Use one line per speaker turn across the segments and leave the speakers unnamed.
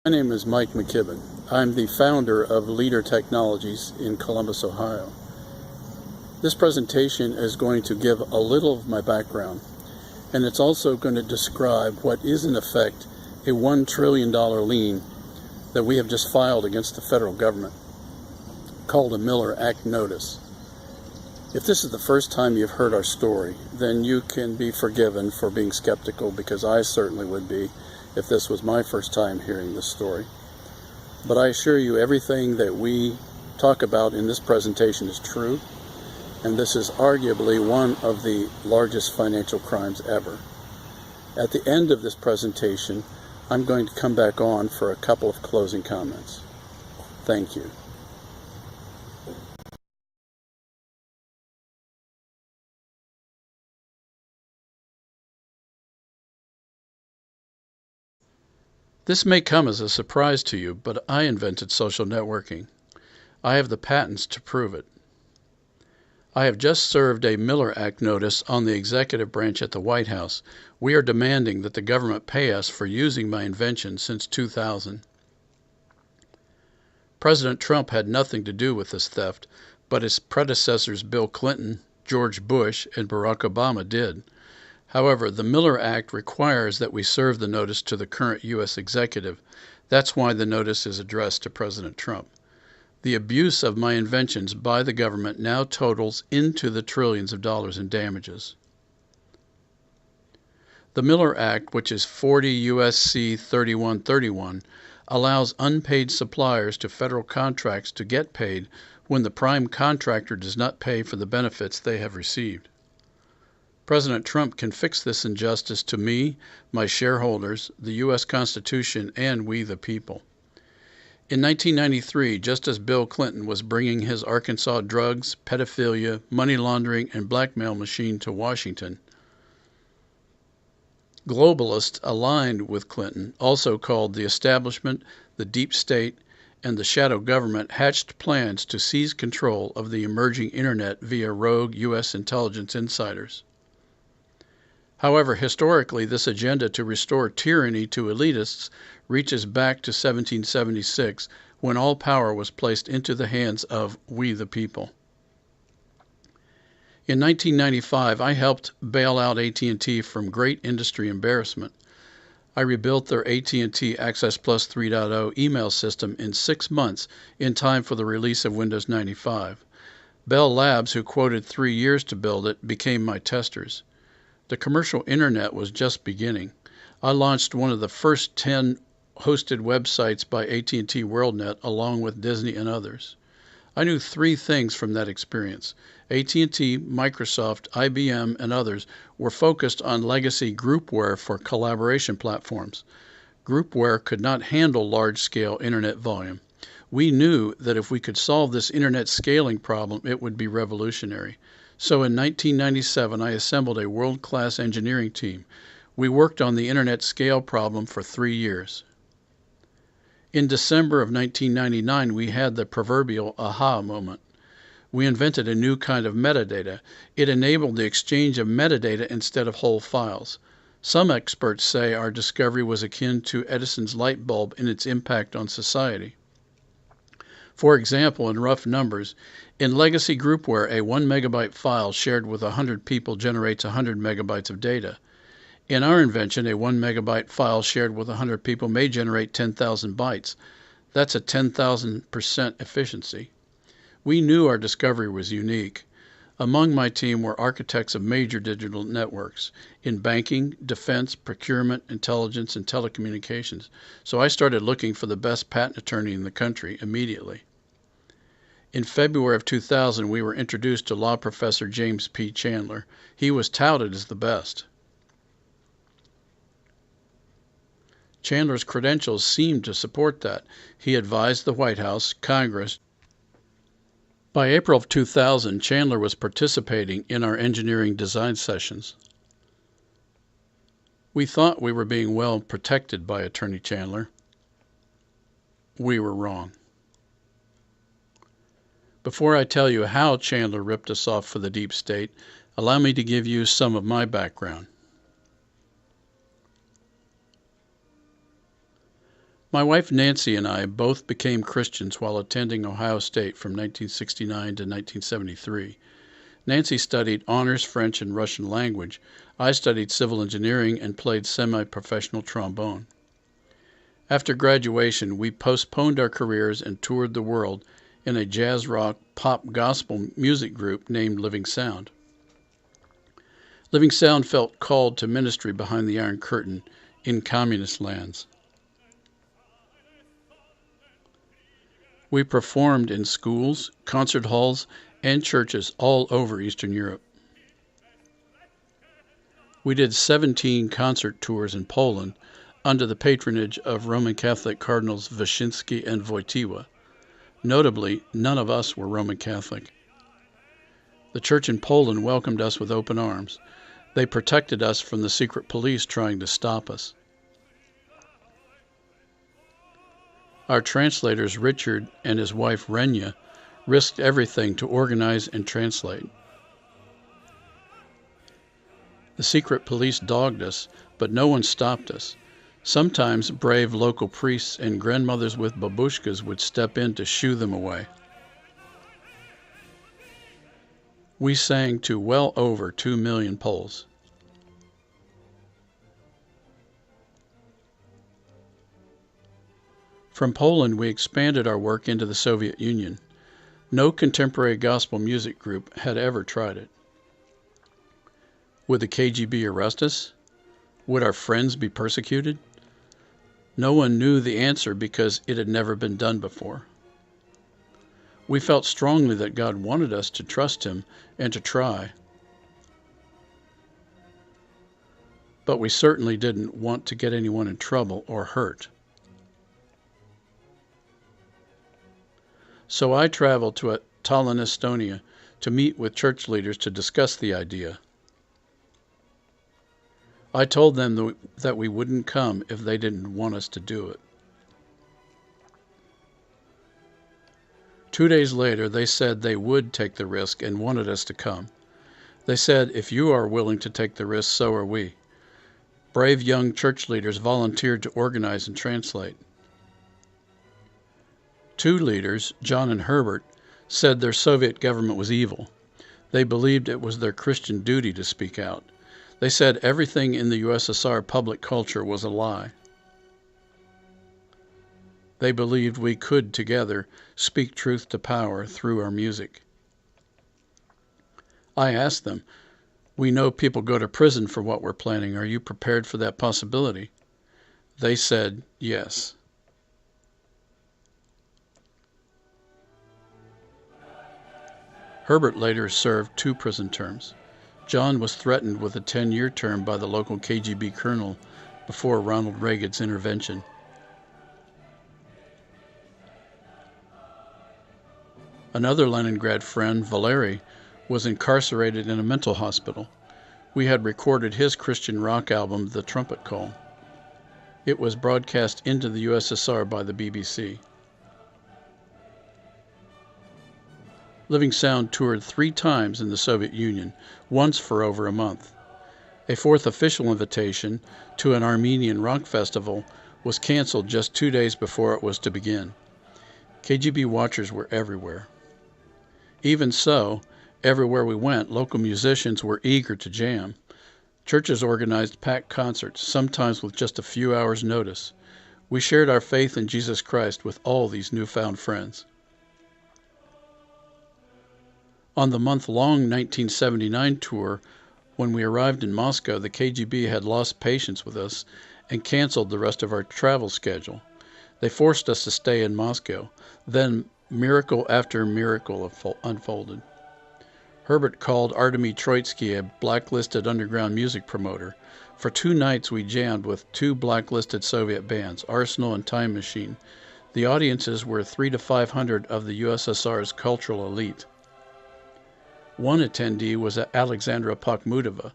My name is Mike McKibben. I'm the founder of Leader Technologies in Columbus, Ohio. This presentation is going to give a little of my background, and it's also going to describe what is in effect a $1 trillion lien that we have just filed against the federal government, called a Miller Act notice. If this is the first time you've heard our story, then you can be forgiven for being skeptical, because I certainly would be if this was my first time hearing this story. But I assure you, everything that we talk about in this presentation is true, and this is arguably one of the largest financial crimes ever. At the end of this presentation, I'm going to come back on for a couple of closing comments. Thank you. This may come as a surprise to you, but I invented social networking. I have the patents to prove it. I have just served a Miller Act notice on the executive branch at the White House. We are demanding that the government pay us for using my invention since 2000. President Trump had nothing to do with this theft, but his predecessors Bill Clinton, George Bush, and Barack Obama did. However, the Miller Act requires that we serve the notice to the current U.S. executive. That's why the notice is addressed to President Trump. The abuse of my inventions by the government now totals into the trillions of dollars in damages. The Miller Act, which is 40 U.S.C. 3131, allows unpaid suppliers to federal contracts to get paid when the prime contractor does not pay for the benefits they have received. President Trump can fix this injustice to me, my shareholders, the U.S. Constitution, and we the people. In 1993, just as Bill Clinton was bringing his Arkansas drugs, pedophilia, money laundering, and blackmail machine to Washington, globalists aligned with Clinton, also called the establishment, the deep state, and the shadow government, hatched plans to seize control of the emerging internet via rogue U.S. intelligence insiders. However, historically, this agenda to restore tyranny to elitists reaches back to 1776, when all power was placed into the hands of we the people. In 1995, I helped bail out AT&T from great industry embarrassment. I rebuilt their AT&T Access Plus 3.0 email system in 6 months, in time for the release of Windows 95. Bell Labs, who quoted 3 years to build it, became my testers. The commercial internet was just beginning. I launched one of the first 10 hosted websites by AT&T WorldNet, along with Disney and others. I knew 3 things from that experience. AT&T, Microsoft, IBM, and others were focused on legacy groupware for collaboration platforms. Groupware could not handle large-scale internet volume. We knew that if we could solve this internet scaling problem, it would be revolutionary. So in 1997, I assembled a world-class engineering team. We worked on the internet scale problem for 3 years. In December of 1999, we had the proverbial aha moment. We invented a new kind of metadata. It enabled the exchange of metadata instead of whole files. Some experts say our discovery was akin to Edison's light bulb in its impact on society. For example, in rough numbers, in legacy groupware, a 1 megabyte file shared with 100 people generates 100 megabytes of data. In our invention, a 1 megabyte file shared with 100 people may generate 10,000 bytes. That's a 10,000% efficiency. We knew our discovery was unique. Among my team were architects of major digital networks in banking, defense, procurement, intelligence, and telecommunications. So I started looking for the best patent attorney in the country immediately. In February of 2000, we were introduced to law professor James P. Chandler. He was touted as the best. Chandler's credentials seemed to support that. He advised the White House, Congress. By April of 2000, Chandler was participating in our engineering design sessions. We thought we were being well protected by Attorney Chandler. We were wrong. Before I tell you how Chandler ripped us off for the deep state, allow me to give you some of my background. My wife Nancy and I both became Christians while attending Ohio State from 1969 to 1973. Nancy studied honors French and Russian language. I studied civil engineering and played semi-professional trombone. After graduation, we postponed our careers and toured the world in a jazz rock pop gospel music group named Living Sound. Living Sound felt called to ministry behind the Iron Curtain in communist lands. We performed in schools, concert halls, and churches all over Eastern Europe. We did 17 concert tours in Poland under the patronage of Roman Catholic Cardinals Wyszynski and Wojtyła. Notably, none of us were Roman Catholic. The church in Poland welcomed us with open arms. They protected us from the secret police trying to stop us. Our translators, Richard and his wife Renya, risked everything to organize and translate. The secret police dogged us, but no one stopped us. Sometimes brave local priests and grandmothers with babushkas would step in to shoo them away. We sang to well over 2 million Poles. From Poland, we expanded our work into the Soviet Union. No contemporary gospel music group had ever tried it. Would the KGB arrest us? Would our friends be persecuted? No one knew the answer because it had never been done before. We felt strongly that God wanted us to trust Him and to try. But we certainly didn't want to get anyone in trouble or hurt. So I traveled to Tallinn, Estonia, to meet with church leaders to discuss the idea. I told them that we wouldn't come if they didn't want us to do it. 2 days later, they said they would take the risk and wanted us to come. They said, if you are willing to take the risk, so are we. Brave young church leaders volunteered to organize and translate. 2 leaders, John and Herbert, said their Soviet government was evil. They believed it was their Christian duty to speak out. They said everything in the USSR public culture was a lie. They believed we could, together, speak truth to power through our music. I asked them, we know people go to prison for what we're planning. Are you prepared for that possibility? They said, yes. Herbert later served 2 prison terms. John was threatened with a 10-year term by the local KGB colonel before Ronald Reagan's intervention. Another Leningrad friend, Valery, was incarcerated in a mental hospital. We had recorded his Christian rock album, The Trumpet Call. It was broadcast into the USSR by the BBC. Living Sound toured 3 times in the Soviet Union, once for over a month. A 4th official invitation to an Armenian rock festival was canceled just 2 days before it was to begin. KGB watchers were everywhere. Even so, everywhere we went, local musicians were eager to jam. Churches organized packed concerts, sometimes with just a few hours' notice. We shared our faith in Jesus Christ with all these newfound friends. On the month-long 1979 tour, when we arrived in Moscow, the KGB had lost patience with us and canceled the rest of our travel schedule. They forced us to stay in Moscow. Then miracle after miracle unfolded. Herbert called Artemy Troitsky a blacklisted underground music promoter. For 2 nights we jammed with 2 blacklisted Soviet bands, Arsenal and Time Machine. The audiences were 300 to 500 of the USSR's cultural elite. One attendee was Alexandra Pakhmudova.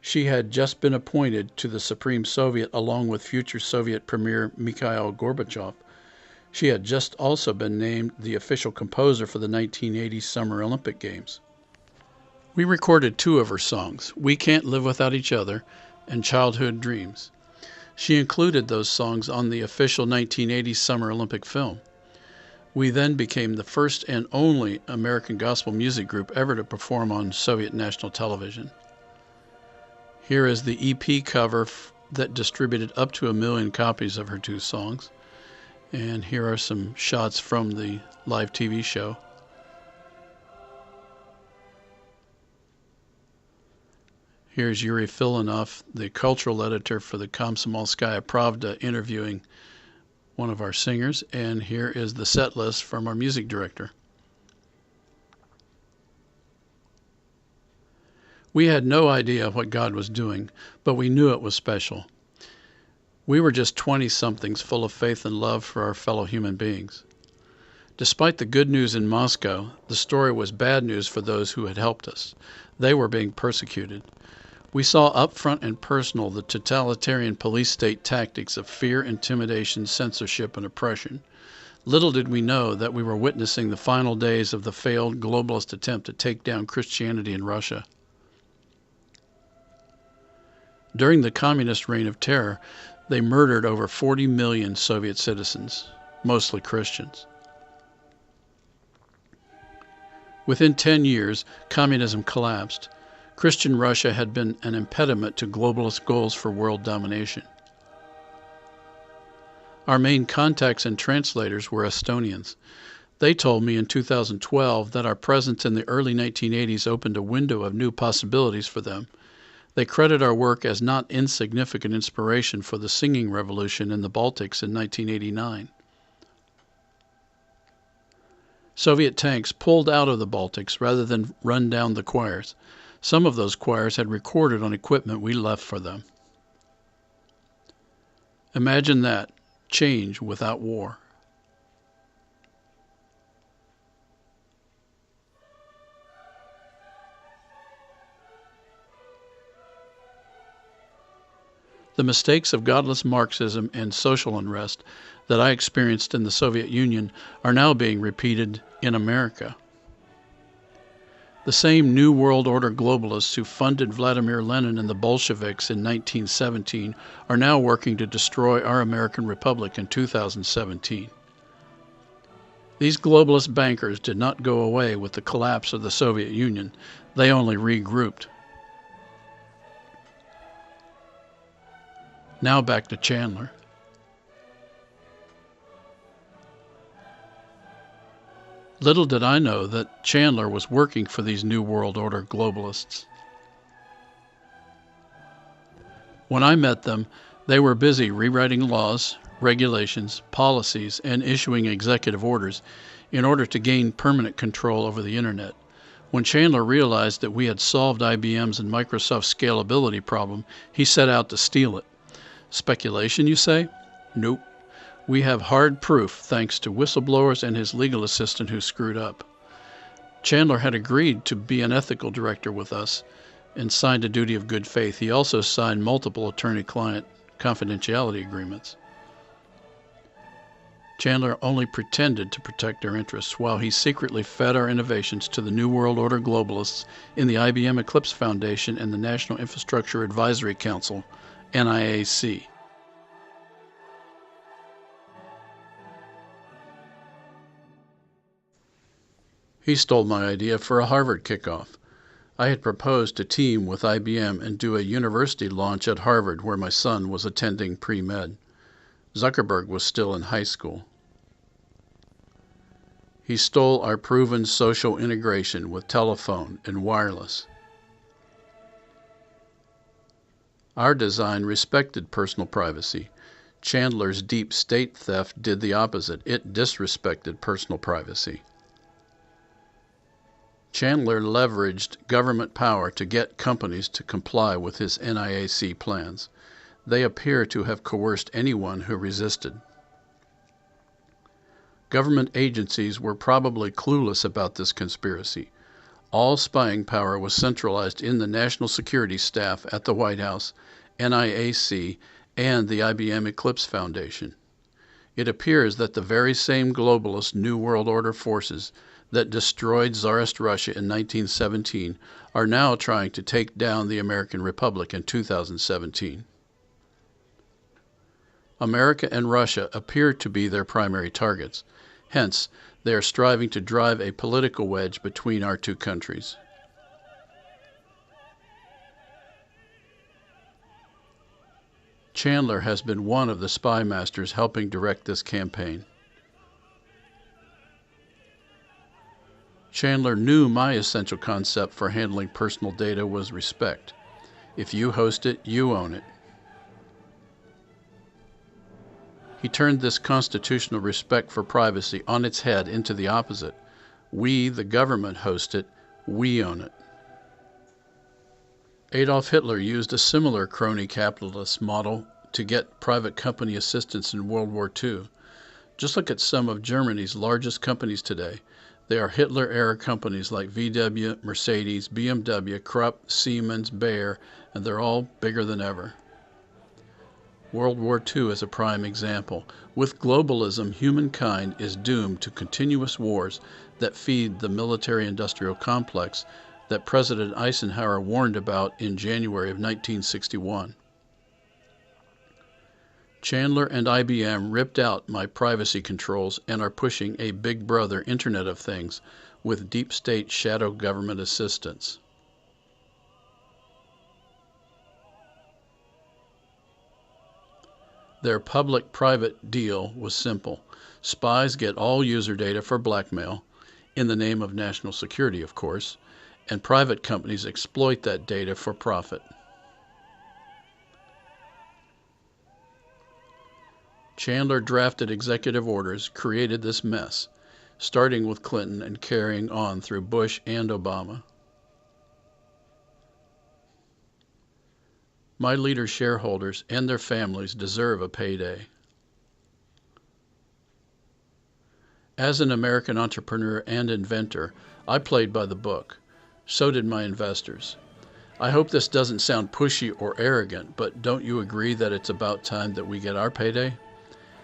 She had just been appointed to the Supreme Soviet along with future Soviet Premier Mikhail Gorbachev. She had just also been named the official composer for the 1980 Summer Olympic Games. We recorded 2 of her songs, We Can't Live Without Each Other and Childhood Dreams. She included those songs on the official 1980 Summer Olympic film. We then became the first and only American gospel music group ever to perform on Soviet national television. Here is the EP cover that distributed up to 1 million copies of her 2 songs. And here are some shots from the live TV show. Here's Yuri Filanov, the cultural editor for the Komsomolskaya Pravda, interviewing one of our singers, and here is the set list from our music director. We had no idea what God was doing, but we knew it was special. We were just 20-somethings full of faith and love for our fellow human beings. Despite the good news in Moscow, the story was bad news for those who had helped us. They were being persecuted. We saw up front and personal the totalitarian police state tactics of fear, intimidation, censorship, and oppression. Little did we know that we were witnessing the final days of the failed globalist attempt to take down Christianity in Russia. During the communist reign of terror, they murdered over 40 million Soviet citizens, mostly Christians. Within 10 years, communism collapsed. Christian Russia had been an impediment to globalist goals for world domination. Our main contacts and translators were Estonians. They told me in 2012 that our presence in the early 1980s opened a window of new possibilities for them. They credit our work as not insignificant inspiration for the singing revolution in the Baltics in 1989. Soviet tanks pulled out of the Baltics rather than run down the choirs. Some of those choirs had recorded on equipment we left for them. Imagine that, change without war. The mistakes of godless Marxism and social unrest that I experienced in the Soviet Union are now being repeated in America. The same New World Order globalists who funded Vladimir Lenin and the Bolsheviks in 1917 are now working to destroy our American Republic in 2017. These globalist bankers did not go away with the collapse of the Soviet Union. They only regrouped. Now back to Chandler. Little did I know that Chandler was working for these New World Order globalists. When I met them, they were busy rewriting laws, regulations, policies, and issuing executive orders in order to gain permanent control over the Internet. When Chandler realized that we had solved IBM's and Microsoft's scalability problem, he set out to steal it. Speculation, you say? Nope. We have hard proof thanks to whistleblowers and his legal assistant who screwed up. Chandler had agreed to be an ethical director with us and signed a duty of good faith. He also signed multiple attorney-client confidentiality agreements. Chandler only pretended to protect our interests while he secretly fed our innovations to the New World Order globalists in the IBM Eclipse Foundation and the National Infrastructure Advisory Council, NIAC. He stole my idea for a Harvard kickoff. I had proposed to team with IBM and do a university launch at Harvard where my son was attending pre-med. Zuckerberg was still in high school. He stole our proven social integration with telephone and wireless. Our design respected personal privacy. Chandler's deep state theft did the opposite. It disrespected personal privacy. Chandler leveraged government power to get companies to comply with his NIAC plans. They appear to have coerced anyone who resisted. Government agencies were probably clueless about this conspiracy. All spying power was centralized in the National Security Staff at the White House, NIAC, and the IBM Eclipse Foundation. It appears that the very same globalist New World Order forces that destroyed Tsarist Russia in 1917 are now trying to take down the American Republic in 2017. America and Russia appear to be their primary targets. Hence, they are striving to drive a political wedge between our two countries. Chandler has been one of the spy masters helping direct this campaign. Chandler knew my essential concept for handling personal data was respect. If you host it, you own it. He turned this constitutional respect for privacy on its head into the opposite. We, the government, host it, we own it. Adolf Hitler used a similar crony capitalist model to get private company assistance in World War II. Just look at some of Germany's largest companies today. They are Hitler-era companies like VW, Mercedes, BMW, Krupp, Siemens, Bayer, and they're all bigger than ever. World War II is a prime example. With globalism, humankind is doomed to continuous wars that feed the military-industrial complex that President Eisenhower warned about in January of 1961. Chandler and IBM ripped out my privacy controls and are pushing a Big Brother Internet of Things with deep state shadow government assistance. Their public-private deal was simple. Spies get all user data for blackmail, in the name of national security, of course, and private companies exploit that data for profit. Chandler drafted executive orders, created this mess, starting with Clinton and carrying on through Bush and Obama. My leader shareholders and their families deserve a payday. As an American entrepreneur and inventor, I played by the book. So did my investors. I hope this doesn't sound pushy or arrogant, but don't you agree that it's about time that we get our payday?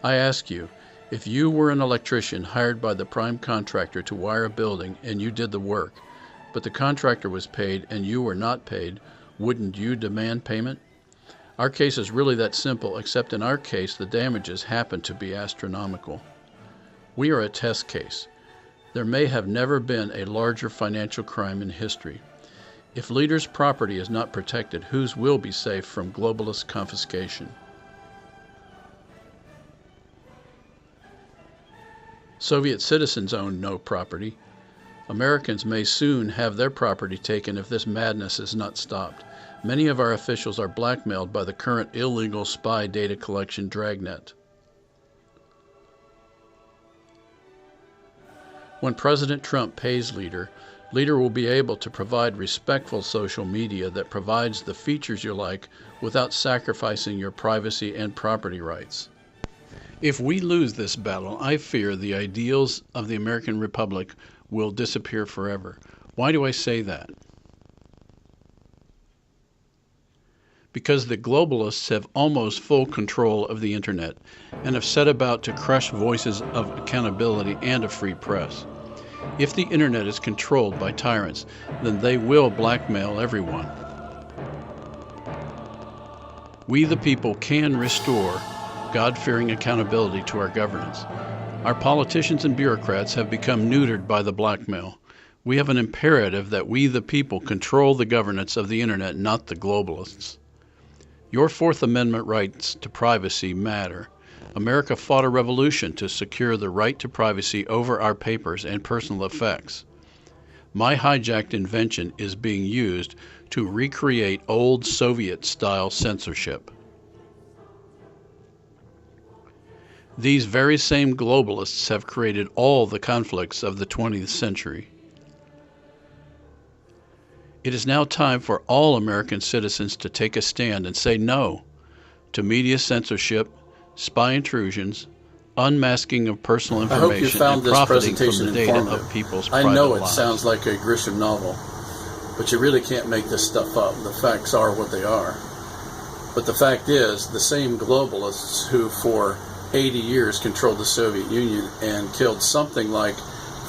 I ask you, if you were an electrician hired by the prime contractor to wire a building and you did the work, but the contractor was paid and you were not paid, wouldn't you demand payment? Our case is really that simple, except in our case the damages happen to be astronomical. We are a test case. There may have never been a larger financial crime in history. If leaders' property is not protected, whose will be safe from globalist confiscation? Soviet citizens owned no property. Americans may soon have their property taken if this madness is not stopped. Many of our officials are blackmailed by the current illegal spy data collection dragnet. When President Trump pays Leader will be able to provide respectful social media that provides the features you like without sacrificing your privacy and property rights. If we lose this battle, I fear the ideals of the American Republic will disappear forever. Why do I say that? Because the globalists have almost full control of the internet and have set about to crush voices of accountability and a free press. If the internet is controlled by tyrants, then they will blackmail everyone. We the people can restore God-fearing accountability to our governance. Our politicians and bureaucrats have become neutered by the blackmail. We have an imperative that we the people control the governance of the internet, not the globalists. Your Fourth Amendment rights to privacy matter. America fought a revolution to secure the right to privacy over our papers and personal effects. My hijacked invention is being used to recreate old Soviet-style censorship. These very same globalists have created all the conflicts of the 20th century. It is now time for all American citizens to take a stand and say no to media censorship, spy intrusions, unmasking of personal information, and profiting from the data of people's private lives.
I know it sounds like a Grisham novel, but you really can't make this stuff up. The facts are what they are. But the fact is, the same globalists who for 80 years controlled the Soviet Union and killed something like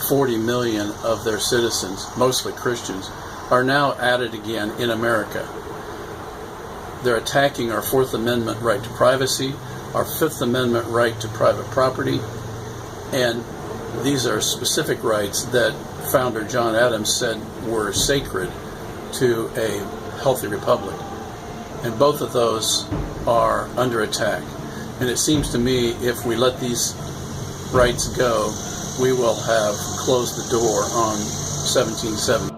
40 million of their citizens, mostly Christians, are now at it again in America. They're attacking our Fourth Amendment right to privacy. our Fifth Amendment right to private property, and these are specific rights that founder John Adams said were sacred to a healthy republic. And both of those are under attack. And it seems to me if we let these rights go, we will have closed the door on 1776.